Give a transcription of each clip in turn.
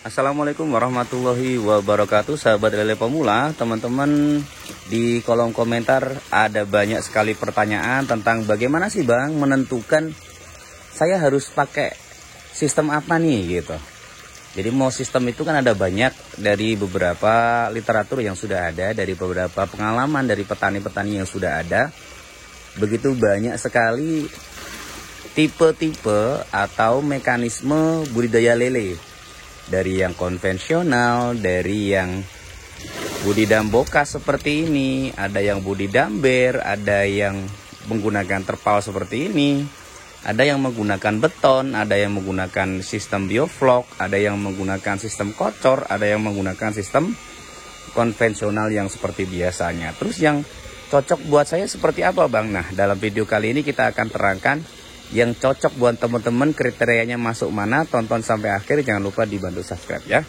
Assalamualaikum warahmatullahi wabarakatuh, sahabat lele pemula. Teman-teman, di kolom komentar ada banyak sekali pertanyaan tentang bagaimana sih Bang menentukan saya harus pakai sistem apa nih gitu. Jadi mau sistem itu kan ada banyak, dari beberapa literatur yang sudah ada, dari beberapa pengalaman dari petani-petani yang sudah ada. Begitu banyak sekali tipe-tipe atau mekanisme budidaya lele. Dari yang konvensional, dari yang budidamboka seperti ini, ada yang budidamber, ada yang menggunakan terpal seperti ini, ada yang menggunakan beton, ada yang menggunakan sistem bioflok, ada yang menggunakan sistem kocor, ada yang menggunakan sistem konvensional yang seperti biasanya. Terus yang cocok buat saya seperti apa Bang? Nah, dalam video kali ini kita akan terangkan yang cocok buat teman-teman, kriterianya masuk mana. Tonton sampai akhir, jangan lupa dibantu subscribe ya.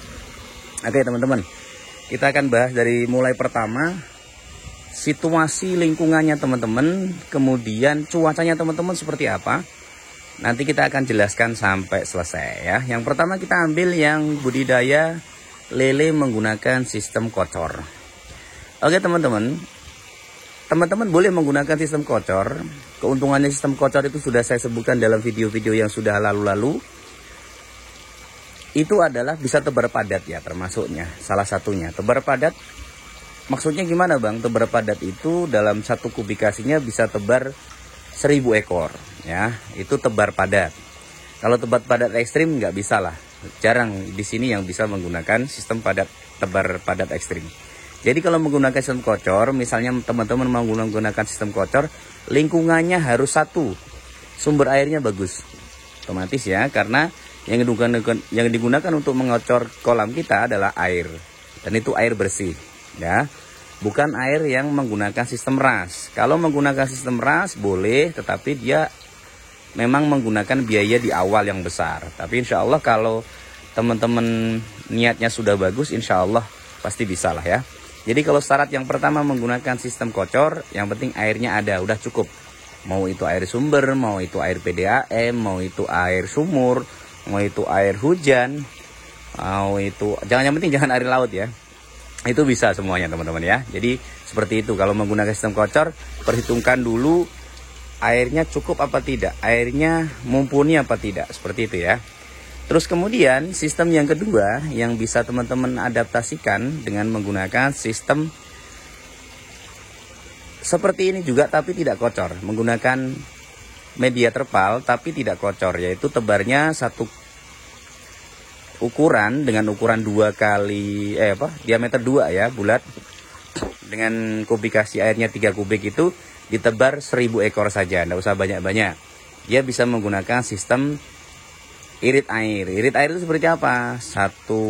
Oke teman-teman, kita akan bahas dari mulai pertama, situasi lingkungannya teman-teman, kemudian cuacanya teman-teman seperti apa. Nanti kita akan jelaskan sampai selesai ya. Yang pertama kita ambil yang budidaya lele menggunakan sistem kocor. Oke teman-teman, teman-teman boleh menggunakan sistem kocor. Keuntungannya sistem kocor itu sudah saya sebutkan dalam video-video yang sudah lalu-lalu. Itu adalah bisa tebar padat ya, termasuknya salah satunya. Tebar padat maksudnya gimana Bang? Tebar padat itu dalam satu kubikasinya bisa tebar 1000 ekor ya. Itu tebar padat. Kalau tebar padat ekstrim nggak bisa lah. Jarang di sini yang bisa menggunakan sistem tebar padat ekstrim. Jadi kalau menggunakan sistem kocor, misalnya teman-teman mau menggunakan sistem kocor, lingkungannya harus satu, sumber airnya bagus, otomatis ya, karena yang digunakan untuk mengocor kolam kita adalah air, dan itu air bersih, ya, bukan air yang menggunakan sistem ras. Kalau menggunakan sistem ras boleh, tetapi dia memang menggunakan biaya di awal yang besar. Tapi insya Allah kalau teman-teman niatnya sudah bagus, insya Allah pasti bisa lah ya. Jadi kalau syarat yang pertama menggunakan sistem kocor, yang penting airnya ada, udah cukup. Mau itu air sumber, mau itu air PDAM, mau itu air sumur, mau itu air hujan, mau itu, yang penting jangan air laut ya. Itu bisa semuanya teman-teman ya. Jadi seperti itu, kalau menggunakan sistem kocor, perhitungkan dulu airnya cukup apa tidak, airnya mumpuni apa tidak, seperti itu ya. Terus kemudian sistem yang kedua yang bisa teman-teman adaptasikan dengan menggunakan sistem seperti ini juga tapi tidak kocor. Menggunakan media terpal tapi tidak kocor, yaitu tebarnya satu ukuran dengan ukuran 2 kali diameter 2 ya, bulat, dengan kubikasi airnya 3 kubik, itu ditebar 1000 ekor saja, tidak usah banyak-banyak. Dia bisa menggunakan sistem irit air. Irit air itu seperti apa? Satu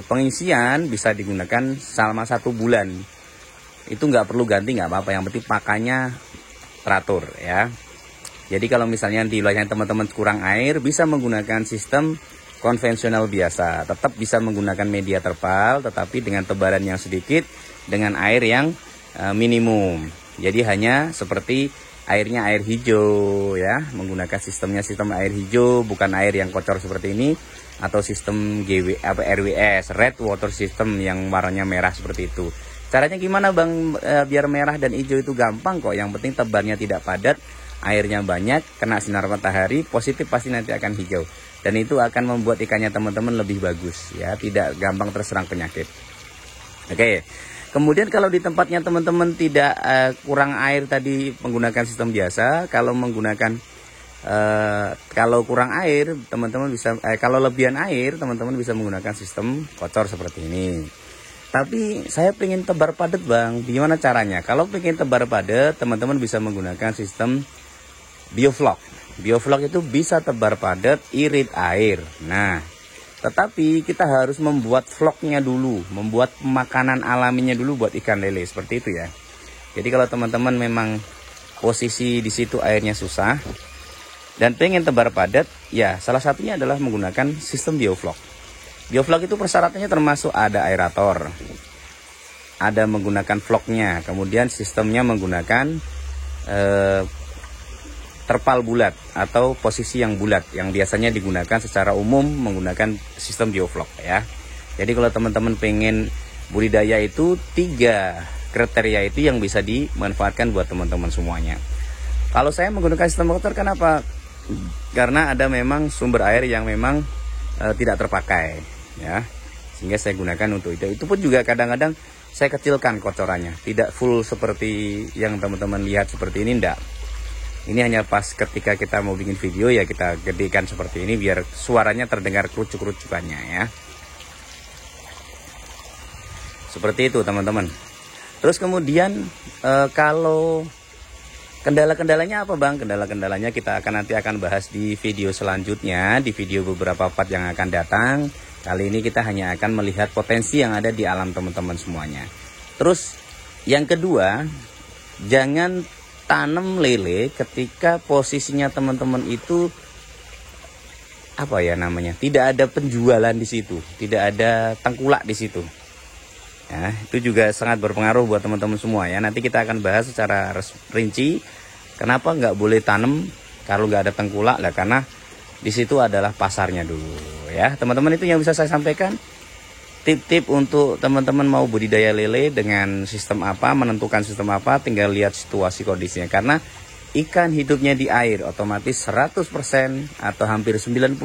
pengisian bisa digunakan selama 1 bulan. Itu nggak perlu ganti, nggak apa-apa. Yang penting pakannya teratur ya. Jadi kalau misalnya di wilayah teman-teman kurang air, bisa menggunakan sistem konvensional biasa. Tetap bisa menggunakan media terpal, tetapi dengan tebaran yang sedikit, dengan air yang minimum. Jadi hanya seperti airnya air hijau ya, menggunakan sistem air hijau, bukan air yang kocor seperti ini, atau sistem RWS, red water system, yang warnanya merah seperti itu. Caranya gimana Bang biar merah dan hijau? Itu gampang kok, yang penting tebarnya tidak padat, airnya banyak, kena sinar matahari positif, pasti nanti akan hijau, dan itu akan membuat ikannya teman-teman lebih bagus ya, tidak gampang terserang penyakit. Oke. Kemudian kalau di tempatnya teman-teman tidak kurang air tadi menggunakan sistem biasa. Kalau menggunakan kalau kurang air teman-teman bisa kalau lebihan air teman-teman bisa menggunakan sistem kocor seperti ini. Tapi saya pengen tebar padat Bang, gimana caranya? Kalau pengen tebar padat teman-teman bisa menggunakan sistem bioflok. Bioflok itu bisa tebar padat irit air. Nah, tetapi kita harus membuat vlognya dulu, membuat makanan alaminya dulu buat ikan lele, seperti itu ya. Jadi kalau teman-teman memang posisi di situ airnya susah dan pengen tebar padat, ya salah satunya adalah menggunakan sistem bioflok. Bioflok itu persyaratannya termasuk ada aerator, ada menggunakan vlognya, kemudian sistemnya menggunakan terpal bulat atau posisi yang bulat yang biasanya digunakan secara umum menggunakan sistem bioflok ya. Jadi kalau teman-teman pengen budidaya itu 3 kriteria itu yang bisa dimanfaatkan buat teman-teman semuanya. Kalau saya menggunakan sistem motor, kenapa? Karena ada memang sumber air yang memang tidak terpakai, ya, sehingga saya gunakan untuk itu. Itu pun juga kadang-kadang saya kecilkan kocorannya, tidak full seperti yang teman-teman lihat seperti ini, enggak. Ini hanya pas ketika kita mau bikin video ya kita gedekan seperti ini biar suaranya terdengar kerucuk-kerucukannya ya. Seperti itu teman-teman. Terus kemudian kalau kendala-kendalanya apa Bang? Kendala-kendalanya kita nanti akan bahas di video selanjutnya, di video beberapa part yang akan datang. Kali ini kita hanya akan melihat potensi yang ada di alam teman-teman semuanya. Terus yang kedua, jangan tanam lele ketika posisinya teman-teman itu apa ya namanya, tidak ada penjualan di situ, tidak ada tengkulak di situ. Ya, itu juga sangat berpengaruh buat teman-teman semua ya. Nanti kita akan bahas secara rinci kenapa nggak boleh tanam kalau nggak ada tengkulak lah, karena di situ adalah pasarnya dulu ya. Teman-teman, itu yang bisa saya sampaikan. Tip-tip untuk teman-teman mau budidaya lele dengan sistem apa, menentukan sistem apa, tinggal lihat situasi kondisinya. Karena ikan hidupnya di air, otomatis 100% atau hampir 90%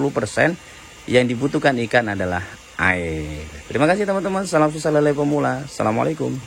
yang dibutuhkan ikan adalah air. Terima kasih teman-teman, salam susah lele pemula. Assalamualaikum.